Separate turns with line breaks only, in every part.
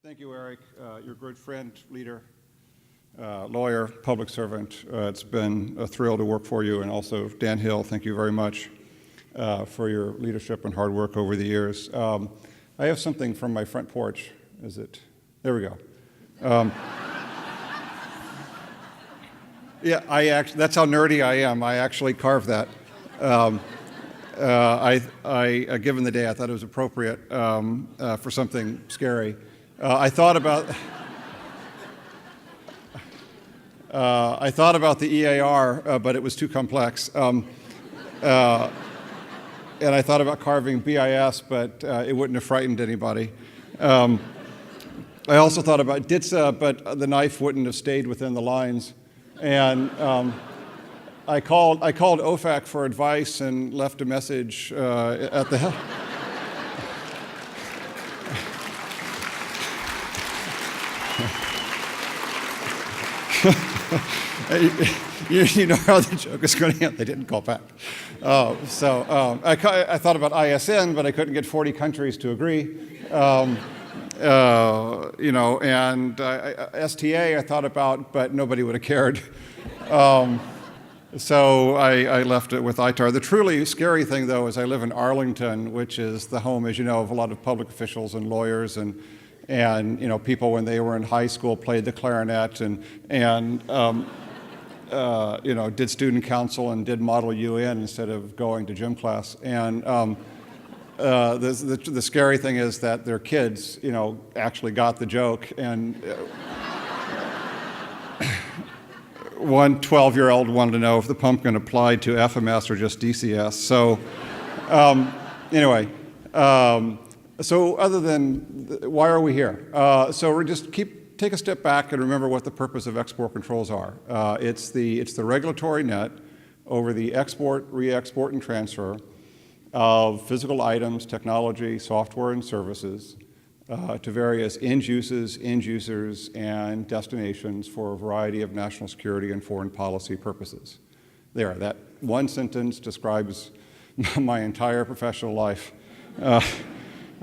Thank you, Eric. You're a good friend, leader, lawyer, public servant. It's been a thrill to work for you. And also, Dan Hill, thank you very much for your leadership and hard work over the years. I have something from my front porch. Is it? There we go. Yeah, that's how nerdy I am. I actually carved that. Given the day, I thought it was appropriate for something scary. I thought about the EAR, but it was too complex. And I thought about carving BIS, but it wouldn't have frightened anybody. I also thought about DITSA, but the knife wouldn't have stayed within the lines. And I called OFAC for advice and left a message at the you know how the joke is going to end. They didn't call back. I thought about ISN, but I couldn't get 40 countries to agree. And STA I thought about, but nobody would have cared. So I left it with ITAR. The truly scary thing, though, is I live in Arlington, which is the home, as you know, of a lot of public officials and lawyers and people when they were in high school played the clarinet and did student council and did Model UN instead of going to gym class. And the scary thing is that their kids, actually got the joke. And one 12-year-old wanted to know if the pumpkin applied to FMS or just DCS. So anyway. So other than, why are we here? So we're just take a step back and remember what the purpose of export controls are. It's the regulatory net over the export, re-export, and transfer of physical items, technology, software, and services to various end users, and destinations for a variety of national security and foreign policy purposes. There, that one sentence describes my entire professional life.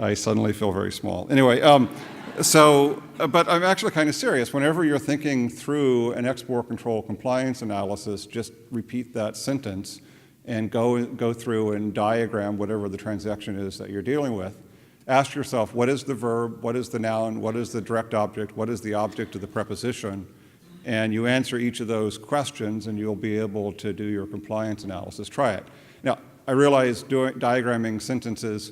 I suddenly feel very small. Anyway, but I'm actually kind of serious. Whenever you're thinking through an export control compliance analysis, just repeat that sentence and go through and diagram whatever the transaction is that you're dealing with. Ask yourself, what is the verb, what is the noun, what is the direct object, what is the object of the preposition? And you answer each of those questions and you'll be able to do your compliance analysis. Try it. Now, I realize diagramming sentences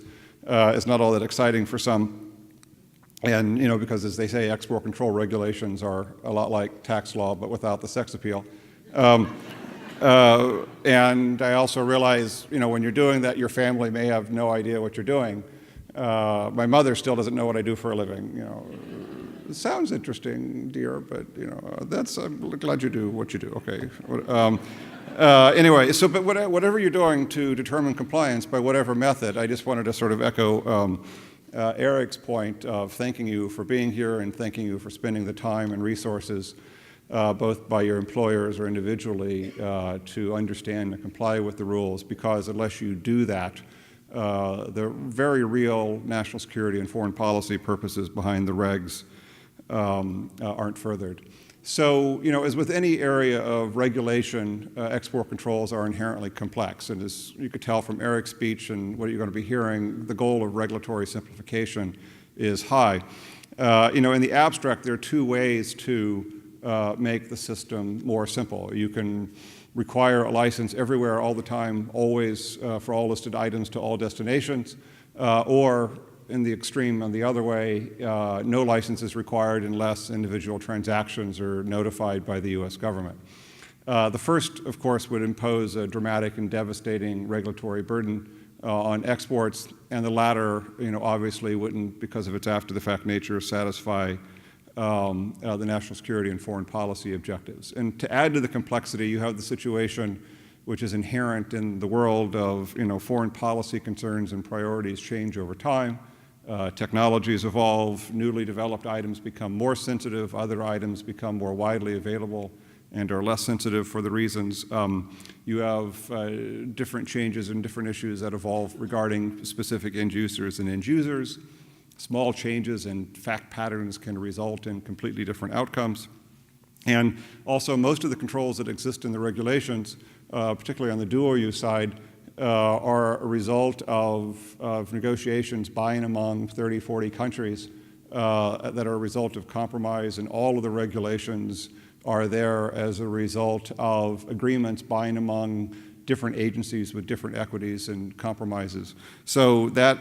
is not all that exciting for some, and because as they say, export control regulations are a lot like tax law, but without the sex appeal. And I also realize, when you're doing that, your family may have no idea what you're doing. My mother still doesn't know what I do for a living. It sounds interesting, dear, but I'm glad you do what you do. Okay. Anyway, but whatever you're doing to determine compliance by whatever method, I just wanted to sort of echo Eric's point of thanking you for being here and thanking you for spending the time and resources, both by your employers or individually, to understand and comply with the rules, because unless you do that, the very real national security and foreign policy purposes behind the regs aren't furthered. So, as with any area of regulation, export controls are inherently complex. And as you could tell from Eric's speech and what you're going to be hearing, the goal of regulatory simplification is high. In the abstract, there are two ways to make the system more simple. You can require a license everywhere, all the time, always, for all listed items to all destinations, or in the extreme, on the other way, no license is required unless individual transactions are notified by the U.S. government. The first, of course, would impose a dramatic and devastating regulatory burden on exports, and the latter, obviously wouldn't, because of its after-the-fact nature, satisfy the national security and foreign policy objectives. And to add to the complexity, you have the situation which is inherent in the world of foreign policy concerns and priorities change over time. Technologies evolve, newly developed items become more sensitive, other items become more widely available and are less sensitive for the reasons. You have different changes and different issues that evolve regarding specific end users and end users. Small changes in fact patterns can result in completely different outcomes. And also, most of the controls that exist in the regulations, particularly on the dual use side, are a result of negotiations by and among 30, 40 countries that are a result of compromise, and all of the regulations are there as a result of agreements by and among different agencies with different equities and compromises. So that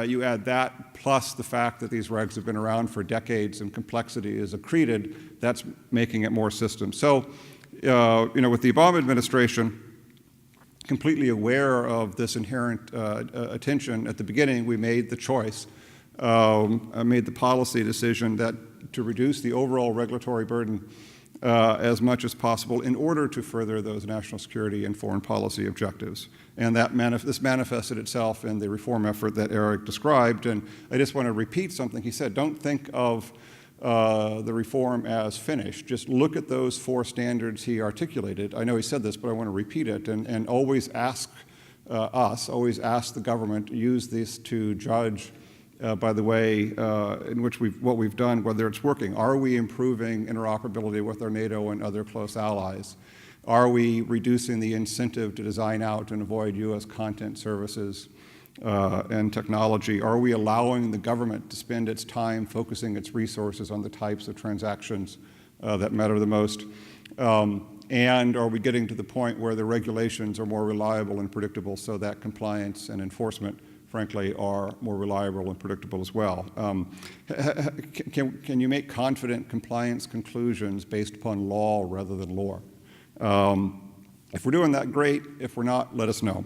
you add that plus the fact that these regs have been around for decades and complexity is accreted, that's making it more system. So, with the Obama administration completely aware of this inherent attention, at the beginning we made the choice, made the policy decision that to reduce the overall regulatory burden as much as possible in order to further those national security and foreign policy objectives. And this manifested itself in the reform effort that Eric described. And I just want to repeat something he said. Don't think of the reform as finished. Just look at those 4 standards he articulated. I know he said this, but I want to repeat it. And always ask always ask the government, use this to judge by the way in which what we've done, whether it's working. Are we improving interoperability with our NATO and other close allies? Are we reducing the incentive to design out and avoid U.S. content, services, and technology? Are we allowing the government to spend its time focusing its resources on the types of transactions that matter the most? And are we getting to the point where the regulations are more reliable and predictable so that compliance and enforcement, frankly, are more reliable and predictable as well? Can you make confident compliance conclusions based upon law rather than lore? If we're doing that, great. If we're not, let us know.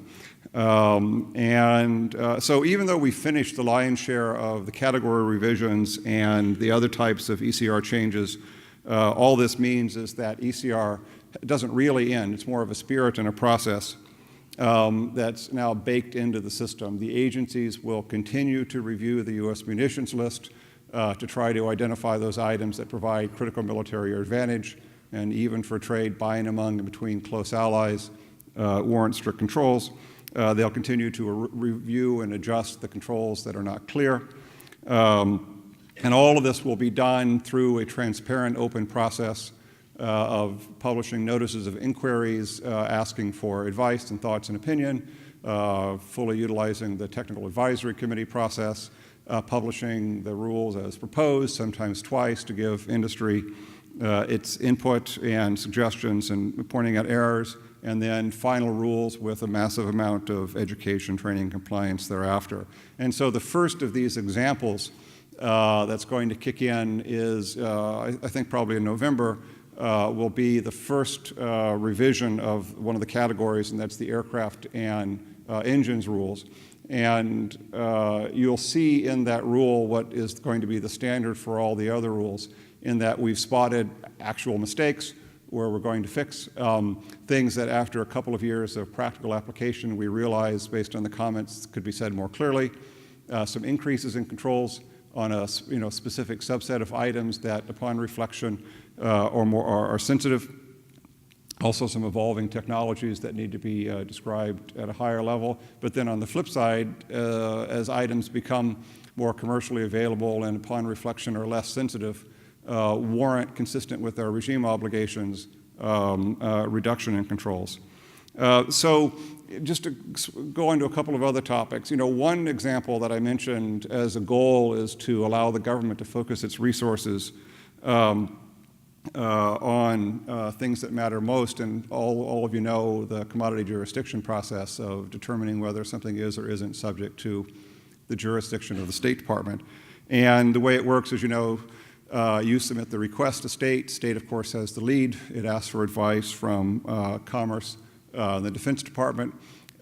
So even though we finished the lion's share of the category revisions and the other types of ECR changes, all this means is that ECR doesn't really end. It's more of a spirit and a process that's now baked into the system. The agencies will continue to review the U.S. munitions list to try to identify those items that provide critical military advantage, and even for trade by and among and between close allies, warrant strict controls. They'll continue to review and adjust the controls that are not clear. And all of this will be done through a transparent, open process of publishing notices of inquiries, asking for advice and thoughts and opinion, fully utilizing the technical advisory committee process, publishing the rules as proposed, sometimes twice, to give industry its input and suggestions and pointing out errors, and then final rules with a massive amount of education, training, and compliance thereafter. And so the first of these examples that's going to kick in is, I think probably in November, will be the first revision of one of the categories, and that's the aircraft and engines rules. And you'll see in that rule what is going to be the standard for all the other rules, in that we've spotted actual mistakes where we're going to fix things that after a couple of years of practical application we realize, based on the comments, could be said more clearly. Some increases in controls on a specific subset of items that, upon reflection, are sensitive. Also, some evolving technologies that need to be described at a higher level. But then on the flip side, as items become more commercially available and upon reflection are less sensitive, warrant, consistent with our regime obligations, reduction in controls. So just to go into a couple of other topics, one example that I mentioned as a goal is to allow the government to focus its resources on things that matter most. And all of you know the commodity jurisdiction process of determining whether something is or isn't subject to the jurisdiction of the State Department. And the way it works is, you submit the request to State. State, of course, has the lead. It asks for advice from Commerce, the Defense Department,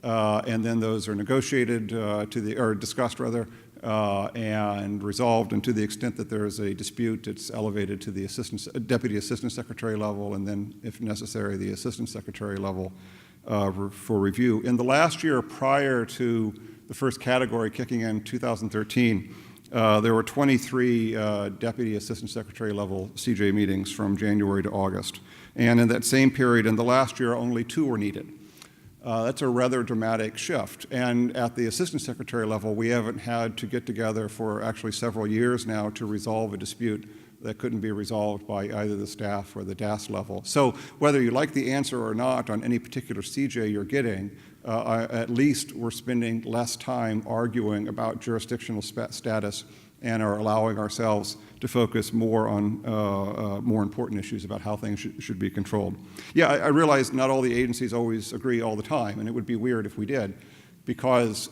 and then those are negotiated or discussed rather, and resolved. And to the extent that there is a dispute, it's elevated to the Deputy Assistant Secretary level, and then, if necessary, the Assistant Secretary level for review. In the last year prior to the first category kicking in 2013, there were 23 Deputy Assistant Secretary level CJ meetings from January to August. And in that same period, in the last year, only 2 were needed. That's a rather dramatic shift. And at the Assistant Secretary level, we haven't had to get together for actually several years now to resolve a dispute that couldn't be resolved by either the staff or the DAS level. So whether you like the answer or not on any particular CJ you're getting, at least we're spending less time arguing about jurisdictional status and are allowing ourselves to focus more on more important issues about how things should be controlled. Yeah, I realize not all the agencies always agree all the time, and it would be weird if we did, because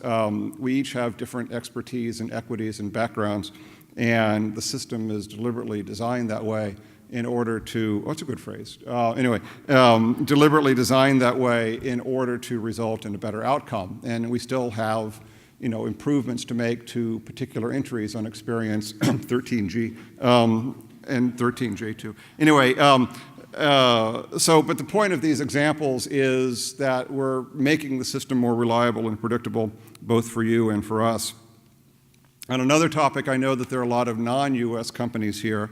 we each have different expertise and equities and backgrounds, and the system is deliberately designed that way in order to, oh, that's a good phrase. Deliberately designed that way in order to result in a better outcome. And we still have, improvements to make to particular entries on experience 13G and 13J too. Anyway, but the point of these examples is that we're making the system more reliable and predictable, both for you and for us. On another topic, I know that there are a lot of non-US companies here.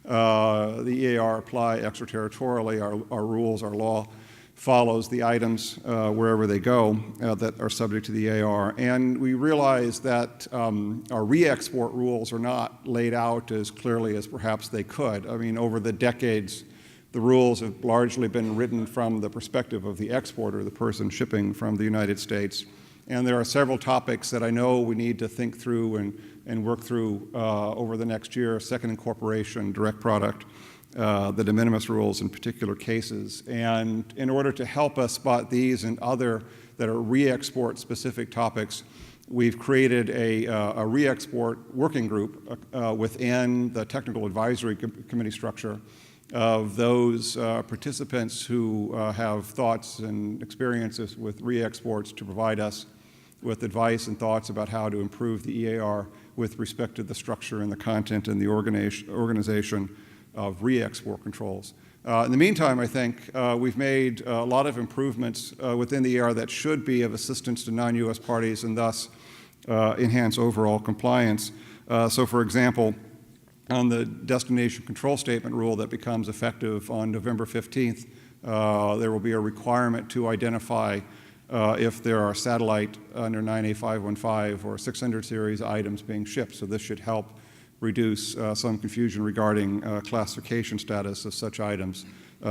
The EAR apply extraterritorially. Our rules, our law follows the items wherever they go that are subject to the EAR. And we realize that our re-export rules are not laid out as clearly as perhaps they could. I mean, over the decades, the rules have largely been written from the perspective of the exporter, the person shipping from the United States. And there are several topics that I know we need to think through and work through over the next year: second incorporation, direct product, the de minimis rules in particular cases. And in order to help us spot these and other that are re-export specific topics, we've created a re-export working group within the technical advisory committee structure of those participants who have thoughts and experiences with re-exports to provide us with advice and thoughts about how to improve the EAR with respect to the structure and the content and the organization of re-export controls. In the meantime, I think we've made a lot of improvements within the EAR that should be of assistance to non-US parties and thus enhance overall compliance. So for example, on the destination control statement rule that becomes effective on November 15th, there will be a requirement to identify if there are satellite under 9A515 or 600 series items being shipped. So this should help reduce some confusion regarding classification status of such items,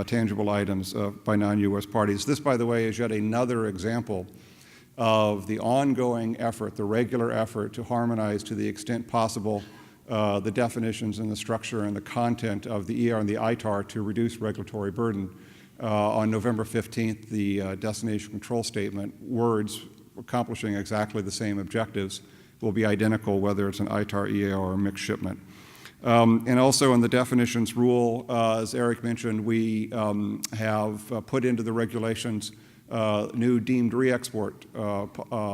tangible items by non-US parties. This, by the way, is yet another example of the ongoing effort, the regular effort to harmonize to the extent possible the definitions and the structure and the content of the EAR and the ITAR to reduce regulatory burden. On November 15th, the destination control statement words accomplishing exactly the same objectives will be identical whether it's an ITAR, EAR, or a mixed shipment. And also in the definitions rule, as Eric mentioned, we have put into the regulations new deemed re-export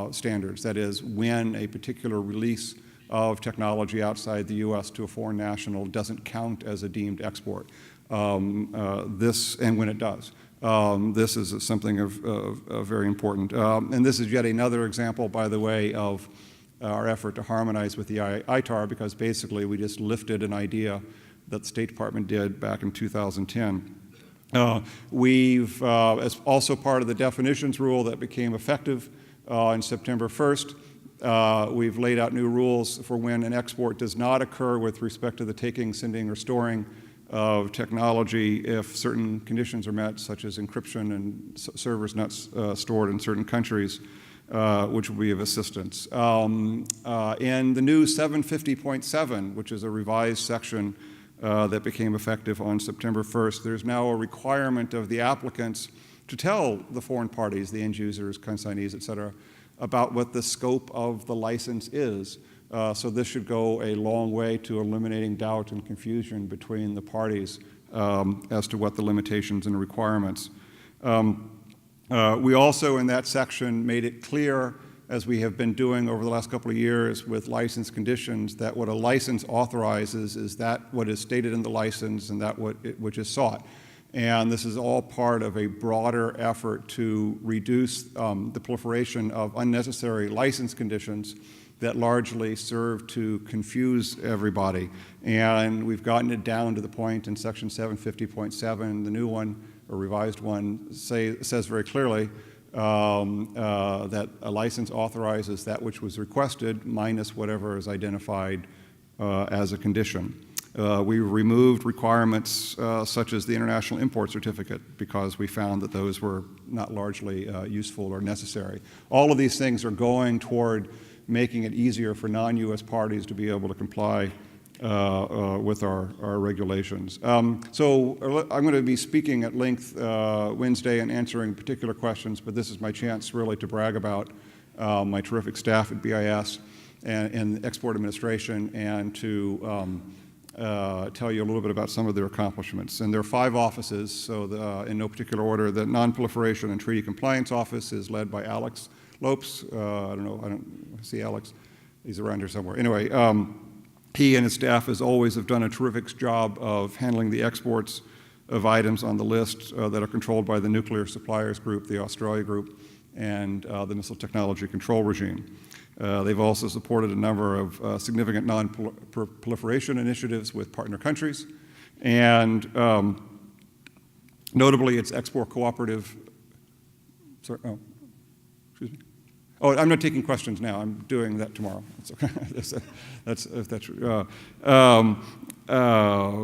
standards. That is, when a particular release of technology outside the U.S. to a foreign national doesn't count as a deemed export. And when it does. This is something of very important. And this is yet another example, by the way, of our effort to harmonize with the ITAR, because basically we just lifted an idea that the State Department did back in 2010. We've, as also part of the definitions rule that became effective on September 1st, we've laid out new rules for when an export does not occur with respect to the taking, sending, or storing of technology if certain conditions are met, such as encryption and servers not stored in certain countries, which will be of assistance. And the new 750.7, which is a revised section that became effective on September 1st, there's now a requirement of the applicants to tell the foreign parties, the end users, consignees, et cetera, about what the scope of the license is. So this should go a long way to eliminating doubt and confusion between the parties as to what the limitations and requirements. We also, in that section, made it clear, as we have been doing over the last couple of years with license conditions, that what a license authorizes is that what is stated in the license and that which is sought. And this is all part of a broader effort to reduce the proliferation of unnecessary license conditions that largely serve to confuse everybody. And we've gotten it down to the point in section 750.7, the new one, or revised one, says very clearly, that a license authorizes that which was requested minus whatever is identified as a condition. We removed requirements such as the international import certificate because we found that those were not largely useful or necessary. All of these things are going toward making it easier for non-U.S. parties to be able to comply with our regulations. So I'm going to be speaking at length Wednesday and answering particular questions, but this is my chance really to brag about my terrific staff at BIS and Export Administration, and to tell you a little bit about some of their accomplishments. And there are 5 offices, so in no particular order. The Non-Proliferation and Treaty Compliance Office is led by Alex Lopes. I don't see Alex. He's around here somewhere. Anyway, he and his staff, as always, have done a terrific job of handling the exports of items on the list that are controlled by the Nuclear Suppliers Group, the Australia Group, and the Missile Technology Control Regime. They've also supported a number of significant non-proliferation initiatives with partner countries, and notably its export cooperative. Sorry, oh, excuse me. Oh, I'm not taking questions now. I'm doing that tomorrow.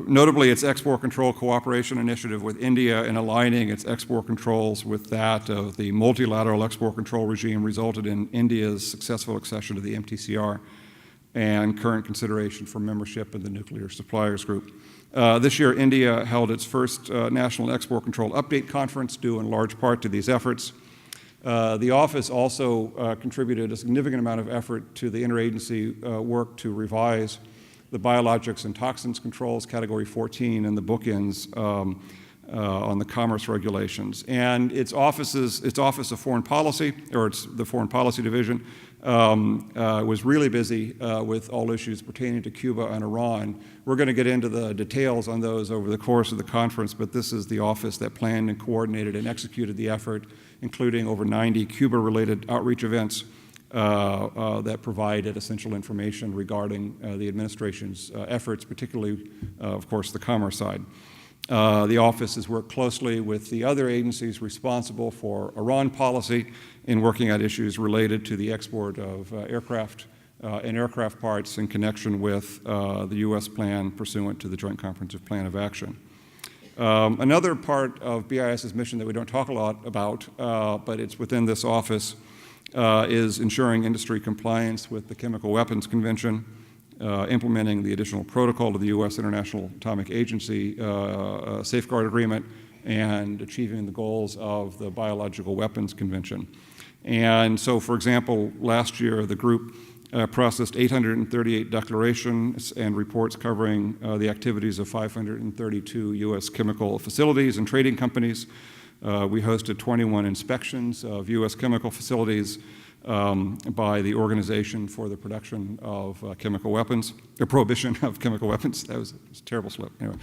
Notably, its export control cooperation initiative with India and aligning its export controls with that of the multilateral export control regime resulted in India's successful accession to the MTCR and current consideration for membership in the Nuclear Suppliers Group. This year, India held its first National Export Control Update Conference, due in large part to these efforts. The office also contributed a significant amount of effort to the interagency work to revise the Biologics and Toxins Controls, Category 14, and the bookends on the commerce regulations. And its Office of Foreign Policy, or it's the Foreign Policy Division, was really busy with all issues pertaining to Cuba and Iran. We're going to get into the details on those over the course of the conference, but this is the office that planned and coordinated and executed the effort, including over 90 Cuba-related outreach events that provided essential information regarding the administration's efforts, particularly, of course, the commerce side. The office has worked closely with the other agencies responsible for Iran policy in working at issues related to the export of aircraft and aircraft parts in connection with the U.S. plan pursuant to the Joint Comprehensive Plan of Action. Another part of BIS's mission that we don't talk a lot about, but it's within this office, is ensuring industry compliance with the Chemical Weapons Convention, implementing the additional protocol to the U.S. International Atomic Agency Safeguard Agreement, and achieving the goals of the Biological Weapons Convention. And so, for example, last year the group processed 838 declarations and reports covering the activities of 532 U.S. chemical facilities and trading companies. We hosted 21 inspections of U.S. chemical facilities by the Organization for the Production of Chemical Weapons, the Prohibition of Chemical Weapons. That was a terrible slip, anyway.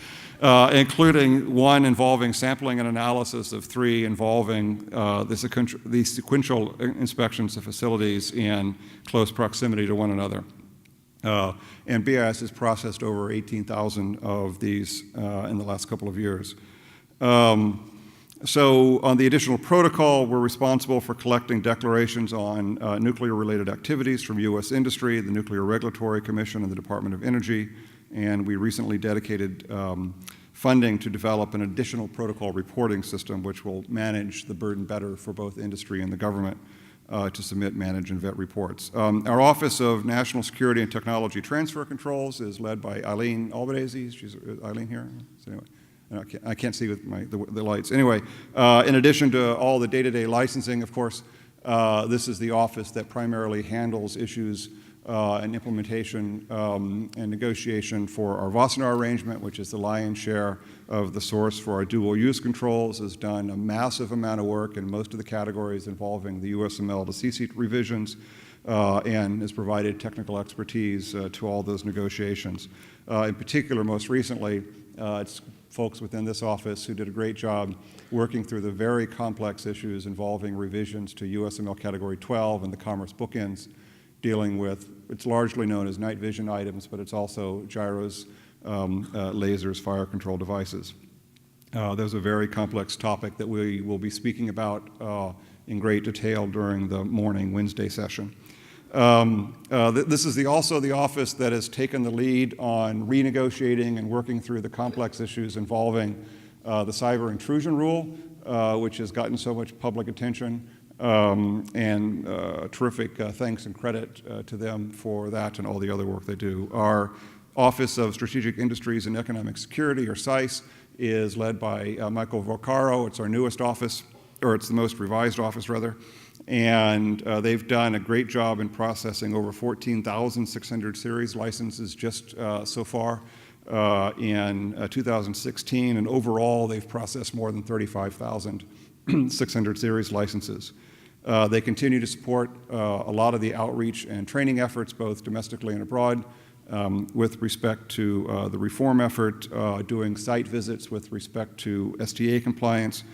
Including one involving sampling and analysis of 3 involving the sequential inspections of facilities in close proximity to one another. And BIS has processed over 18,000 of these in the last couple of years. So on the additional protocol, we're responsible for collecting declarations on nuclear-related activities from U.S. industry, the Nuclear Regulatory Commission, and the Department of Energy. And we recently dedicated funding to develop an additional protocol reporting system which will manage the burden better for both industry and the government to submit, manage, and vet reports. Our Office of National Security and Technology Transfer Controls is led by Eileen Albanese. She's Eileen here? So anyway. I can't see with the lights. Anyway, in addition to all the day-to-day licensing, of course, this is the office that primarily handles issues and implementation and negotiation for our Wassenaar Arrangement, which is the lion's share of the source for our dual-use controls, has done a massive amount of work in most of the categories involving the USML to CSEAT revisions, and has provided technical expertise to all those negotiations. In particular, most recently, it's folks within this office who did a great job working through the very complex issues involving revisions to USML Category 12 and the commerce bookends, dealing with, it's largely known as night vision items, but it's also gyros, lasers, fire control devices. There's a very complex topic that we will be speaking about in great detail during the morning Wednesday session. This is also the office that has taken the lead on renegotiating and working through the complex issues involving the cyber intrusion rule, which has gotten so much public attention, and terrific thanks and credit to them for that and all the other work they do. Our Office of Strategic Industries and Economic Security, or SICE, is led by Michael Vocaro. It's our newest office, or it's the most revised office, rather. And they've done a great job in processing over 14,600 series licenses just so far in 2016. And overall, they've processed more than 35,600 series licenses. They continue to support a lot of the outreach and training efforts, both domestically and abroad, with respect to the reform effort, doing site visits with respect to STA compliance,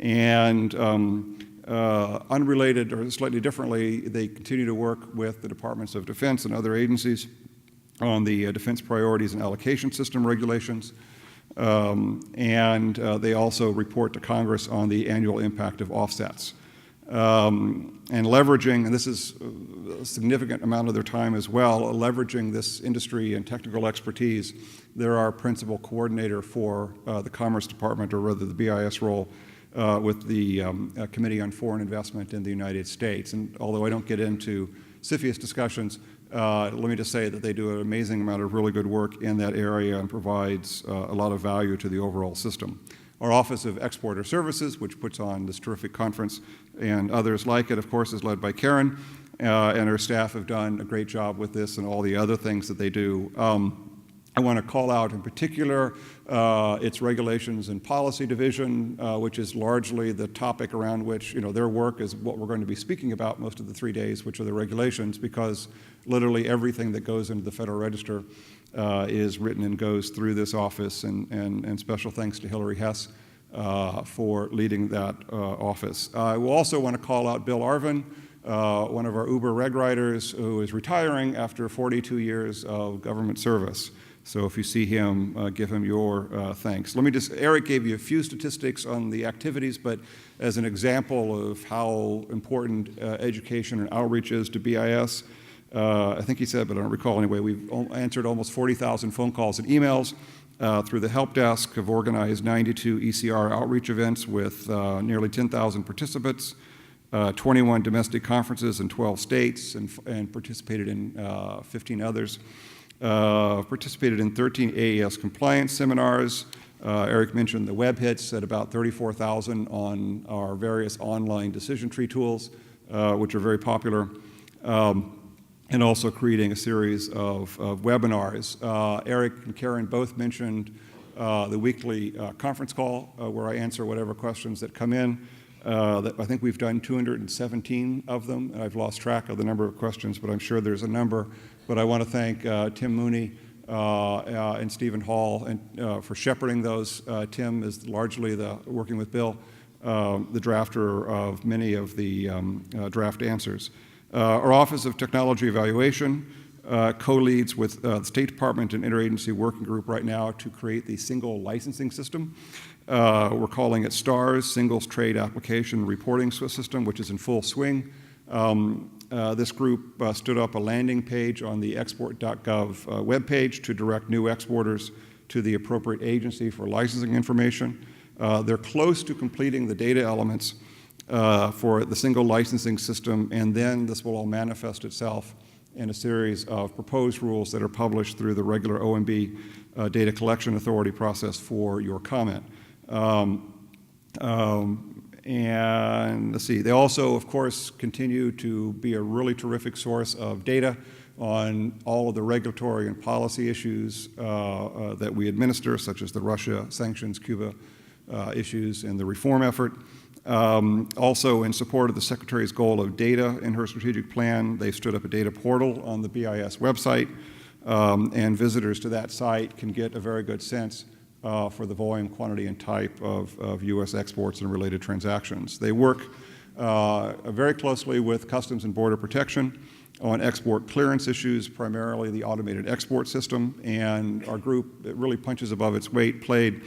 and unrelated or slightly differently, they continue to work with the Departments of Defense and other agencies on the Defense Priorities and Allocation System regulations. And they also report to Congress on the annual impact of offsets. And leveraging, and this is a significant amount of their time as well, leveraging this industry and technical expertise, they're our principal coordinator for the Commerce Department, or rather the BIS role, with the Committee on Foreign Investment in the United States. And although I don't get into CFIUS discussions, let me just say that they do an amazing amount of really good work in that area and provides a lot of value to the overall system. Our Office of Exporter Services, which puts on this terrific conference, and others like it, of course, is led by Karen, and her staff have done a great job with this and all the other things that they do. I want to call out in particular its Regulations and Policy Division, which is largely the topic around which, their work is what we're going to be speaking about most of the 3 days, which are the regulations, because literally everything that goes into the Federal Register is written and goes through this office, and special thanks to Hillary Hess for leading that office. I will also want to call out Bill Arvin, one of our Uber reg writers, who is retiring after 42 years of government service. So if you see him, give him your thanks. Eric gave you a few statistics on the activities, but as an example of how important education and outreach is to BIS, I think he said, but I don't recall anyway, we've answered almost 40,000 phone calls and emails through the help desk, have organized 92 ECR outreach events with nearly 10,000 participants, 21 domestic conferences in 12 states, and participated in 15 others. Participated in 13 AES compliance seminars. Eric mentioned the web hits at about 34,000 on our various online decision tree tools, which are very popular, and also creating a series of webinars. Eric and Karen both mentioned the weekly conference call where I answer whatever questions that come in. I think we've done 217 of them. I've lost track of the number of questions, but I'm sure there's a number. But I want to thank Tim Mooney and Stephen Hall for shepherding those. Tim is largely working with Bill, the drafter of many of the draft answers. Our Office of Technology Evaluation co-leads with the State Department and Interagency Working Group right now to create the single licensing system. We're calling it STARS, Singles Trade Application Reporting System, which is in full swing. This group stood up a landing page on the export.gov webpage to direct new exporters to the appropriate agency for licensing information. They're close to completing the data elements for the single licensing system, and then this will all manifest itself in a series of proposed rules that are published through the regular OMB Data Collection Authority process for your comment. And let's see, they also, of course, continue to be a really terrific source of data on all of the regulatory and policy issues that we administer, such as the Russia sanctions, Cuba issues, and the reform effort. Also, in support of the Secretary's goal of data in her strategic plan, they stood up a data portal on the BIS website, and visitors to that site can get a very good sense for the volume, quantity, and type of U.S. exports and related transactions. They work very closely with Customs and Border Protection on export clearance issues, primarily the automated export system, and our group, that really punches above its weight, played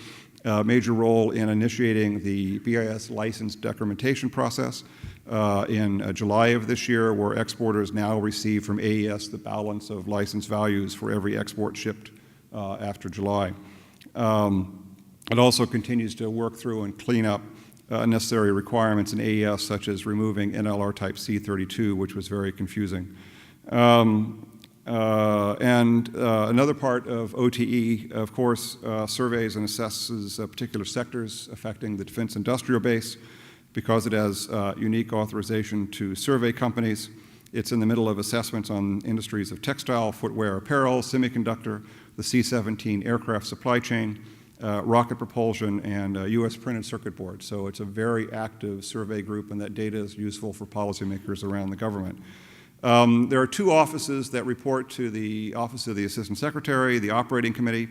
a major role in initiating the BIS license decrementation process, in July of this year, where exporters now receive from AES the balance of license values for every export shipped after July. It also continues to work through and clean up necessary requirements in AES, such as removing NLR type C32, which was very confusing. Another part of OTE, of course, surveys and assesses particular sectors affecting the defense industrial base. Because it has unique authorization to survey companies, it's in the middle of assessments on industries of textile, footwear, apparel, semiconductor, the C-17 aircraft supply chain, rocket propulsion, and U.S. printed circuit boards. So it's a very active survey group, and that data is useful for policymakers around the government. There are two offices that report to the Office of the Assistant Secretary, the Operating Committee,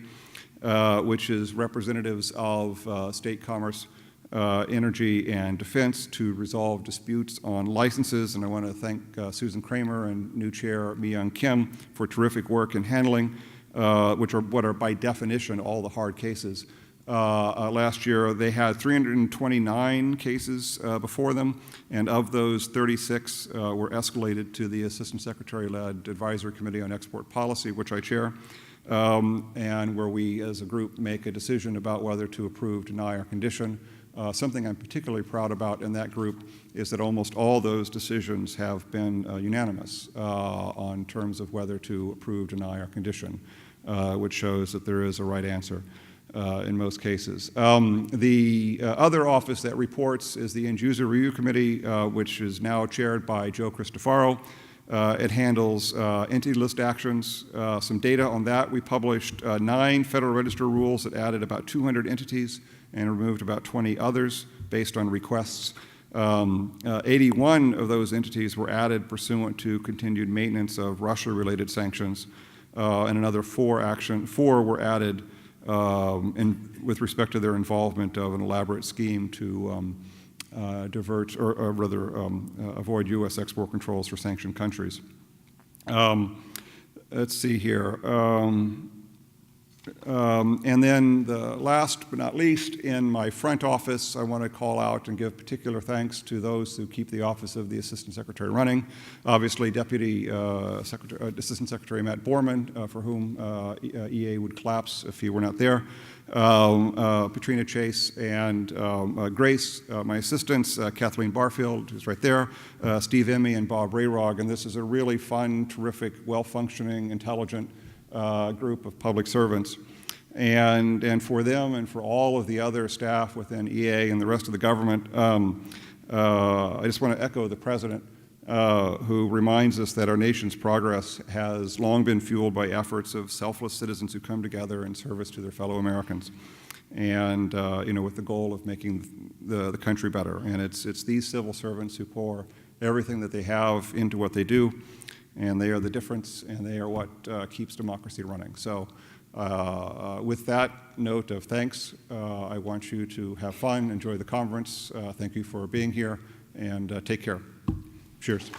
which is representatives of state commerce, energy, and defense to resolve disputes on licenses. And I want to thank Susan Kramer and new chair Mi-Young Kim for terrific work in handling what are by definition all the hard cases. Last year, they had 329 cases before them, and of those, 36 were escalated to the Assistant Secretary-led Advisory Committee on Export Policy, which I chair, and where we, as a group, make a decision about whether to approve, deny, or condition. Something I'm particularly proud about in that group is that almost all those decisions have been unanimous on terms of whether to approve, deny, or condition, which shows that there is a right answer in most cases. The other office that reports is the End User Review Committee, which is now chaired by Joe Cristofaro. It handles entity list actions. Some data on that: we published 9 Federal Register rules that added about 200 entities and removed about 20 others based on requests. 81 of those entities were added pursuant to continued maintenance of Russia-related sanctions, and another 4 were added with respect to their involvement of an elaborate scheme to divert, or rather avoid U.S. export controls for sanctioned countries. Let's see here. And then the last but not least, in my front office, I want to call out and give particular thanks to those who keep the Office of the Assistant Secretary running. Obviously, Assistant Secretary Matt Borman, for whom EA would collapse if he were not there. Patrina Chase and Grace, my assistants, Kathleen Barfield, who's right there, Steve Emmy and Bob Rayrog, and this is a really fun, terrific, well-functioning, intelligent group of public servants. And for them and for all of the other staff within EA and the rest of the government, I just want to echo the President, who reminds us that our nation's progress has long been fueled by efforts of selfless citizens who come together in service to their fellow Americans, and with the goal of making the country better. And it's these civil servants who pour everything that they have into what they do, and they are the difference, and they are what keeps democracy running. So with that note of thanks, I want you to have fun, enjoy the conference. Thank you for being here, and take care. Cheers.